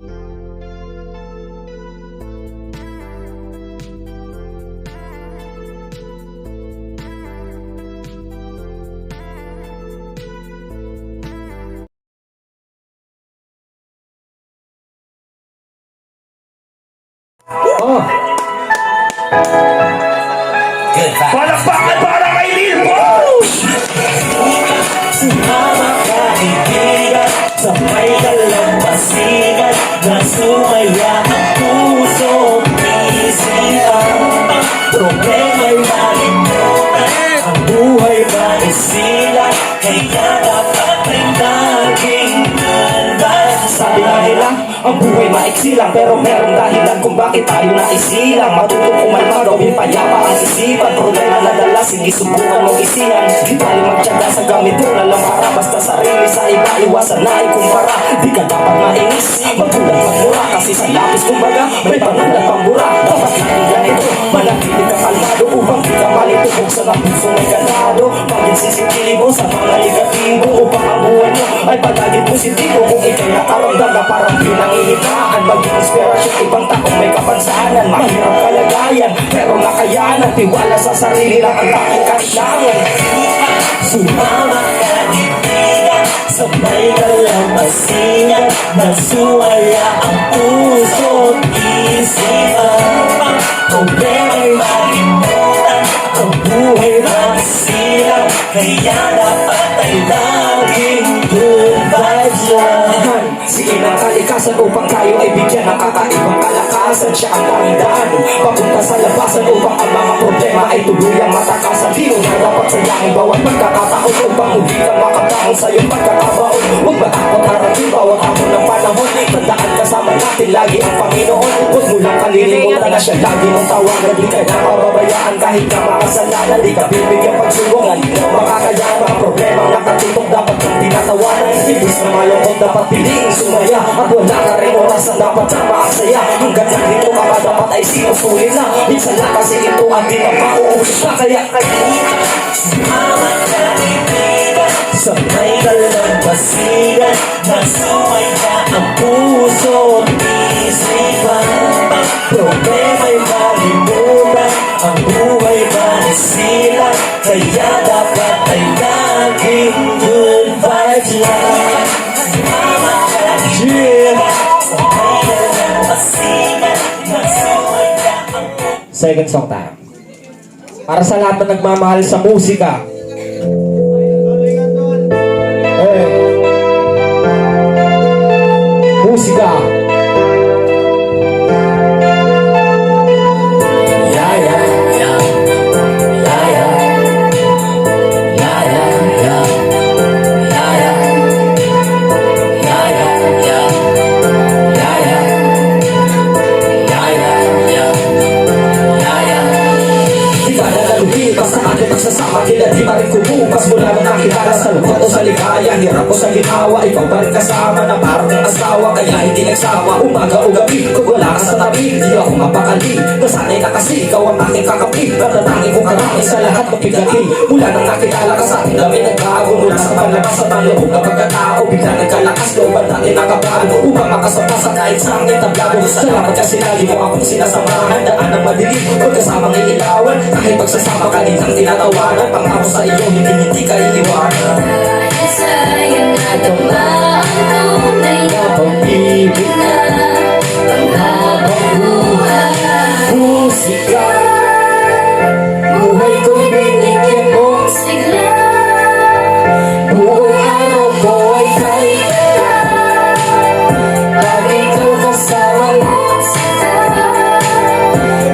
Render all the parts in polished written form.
Oh. Palakpakan para kay Lil Boss! Sumama ka kaibigan, sabay ka lang pasigat, na sumaya ang puso, isipan. Problema'y malimutan, ang buhay manisilan, kaya dapat ay laging nandyan. Sabi nga nila, ang buhay maiksi lang, pero merong dahilan kung bakit tayo naisilang. Matutong kumalma, gawin payapa ang isipan. Problema na dala, sige subukan mong isihan. Di tayo magtyaga sa gamit mo na lamara. Basta sarili sa iba, iwasan na ikumpara. Di ka dapat mainis, magkulang magmura. Kasi sa lapis kumbaga, may panulat pambura. Dapat lagi ganito, manatili ka kalmado upang di ka malito. Buksan ang puso may ganado, maging sisipili mo sa mga negatibo. Upang ang buhay mo ay palaging positibo. Kung ikay nakaramdam na parang pinangihitaan, maging inspirasyon ibang taong may kapansanan. Mahirap kalagayan, pero nakayanan. Tiwala sa sarili lang ang taking kailangan. Sumama ka kaibigan, sabay ka lang pasigat, na sumaya ang puso, isipan. Problema'y malimutan, ang buhay manisilan, kaya dapat ay laging good vibes lang. Sige na kalikasan upang tayo ay bigyan ng kakaibang kalakasan. Siya ang dahilan papunta sa labasan upang ang mga problema ay tuluyang matakasan. Di mo na dapat sayangin bawat pagkakataon upang hindi ka makabangon sa iyong pagkakabaon. Huwag matakot harapin bawat hamon ng panahon. Tandaan kasama natin lagi ang Panginoon. Huwag mo lang kalilimutan na siya lagi mong tawagan. Di ka na mababayaan kahit na makasalanan. Di ka bibigyan pagsubungan, makakayaan mga problema nakatutok dapat kang tinatawanan. Ibig na malungkot dapat piling sumaya, at wala ka rin oras na dapat na maasaya. Hanggang nandito ka pa dapat ay sinusulit na. Minsan na kasi ito ang di na mauulit na. Kaya Sumama ka kaibigan, sabay ka lang pasigat, na sumaya ang puso, isipan. Problema'y malimutan, ang buhay manisilan, kaya dapat ay laging good vibes lang. Sumama ka kaibigan, sabay ka lang pasigat, na sumaya ang puso. second song time. Para sa lahat na nagmamahal sa musika. Hey. Musika. Pagsasama kila di pa rin kumupas mula nang nakilala sa lungkot o sa ligaya. Hirap o sa ginawa, ikaw pa rin kasama na parang ng asawa. Kaya hindi nagsawa, umaga o gabi, kung wala ka sa tabi, di ako mapakali. Nasanay na kasi ikaw ang aking kakapi. Natatangin kong karami sa lahat ng pigati. Mula nang nakilala ka sa akin kami nagbago. Mula sa panlabas sa panloob na pagkatao, bigla nagkalakas looban natin nakabahan. Upang makasama sa kahit sa aking tablado. Salamat kasi lagi mo akong sinasamahan. Daan ng madilim, pagkasamang iilawan. Kahit pagsasama ka din ang tinatawanan. Pangako sa iyo, hindi ka iiwanan. Sayang na dumaan tunay na Pag-ibig na panghabang buhay. musika, buhay ko'y binigyan mo. Sigla, Buong araw ko ay kaibigan. Pag ikaw kasama mo,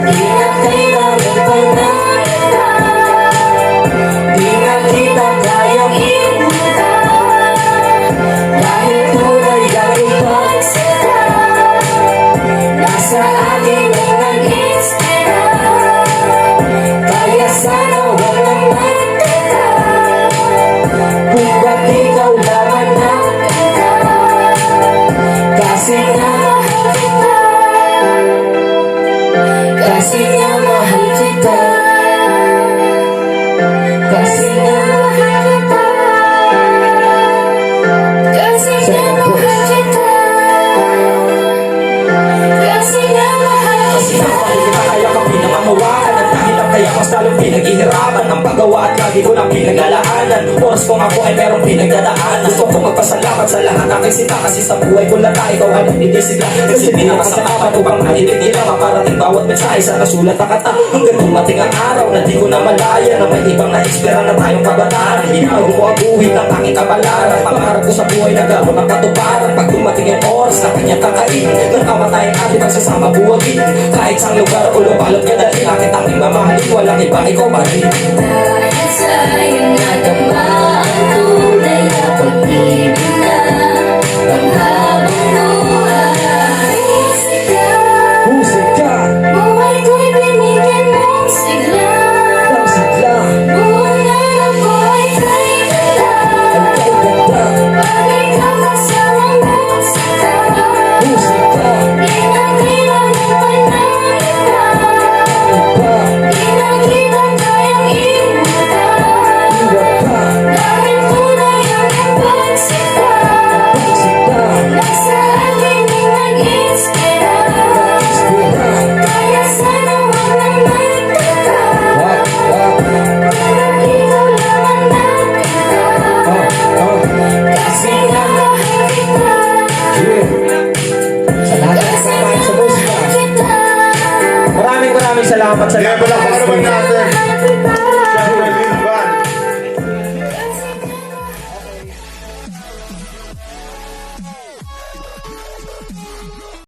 di na kailangan pa na di na kita kayang imutan. dahil tunay ang ibang Nasa akin ang nag-inspira. ginagawa at lagi ko nang pinaglalaanan. Oras kong ako ay merong pinagdadaanan. Gusto ko magpasalamat sa lahat aking sita, kasi sa buhay ko lata ikaw ang nagdidisigla. Kasi di na kasamapan upang maibig nila maparating bawat mensahe sa nasulat na kata. Hanggang dumating ang araw na di ko na malaya na may ibang na-espera na tayong kabataan. Binago ko ang buhit ng aking kabalaran. Pangarap ko sa buhay nagkaroon ng katuparan. Pag dumating ang oras na kanya takain, nagkamatay ang ating pagsasama buwagin. Kahit sa lugar o lubalot ka dali, aking tanging mamahalin, walang iba ikaw pa rin. Dahil sa'yo nadama ang tunay na pag-ibig na panghabang buhay. Musika, Buhay ko'y binigyan mong sigla. ng sigla, Buhay ako'y kay ganda. ang kay ganda. Pag ikaw kasamang musika, Musika, inakita ng pananita. iba, Inakita tayong iwata. iwa ka, Dahil tunay ang iyong pagsika. pagsika, Nasa akin ay nag-inspira. inspira. Kaya sana huwag nang magtaka. Wag, Parang ikaw lang ang nakita. Kasi nga mahal kita. yeah. Sa lahat ng Kasi kasama nga sa musika. mahal kita. Maraming salamat sa Kaya lahat. pala, naman natin. Mahal kita.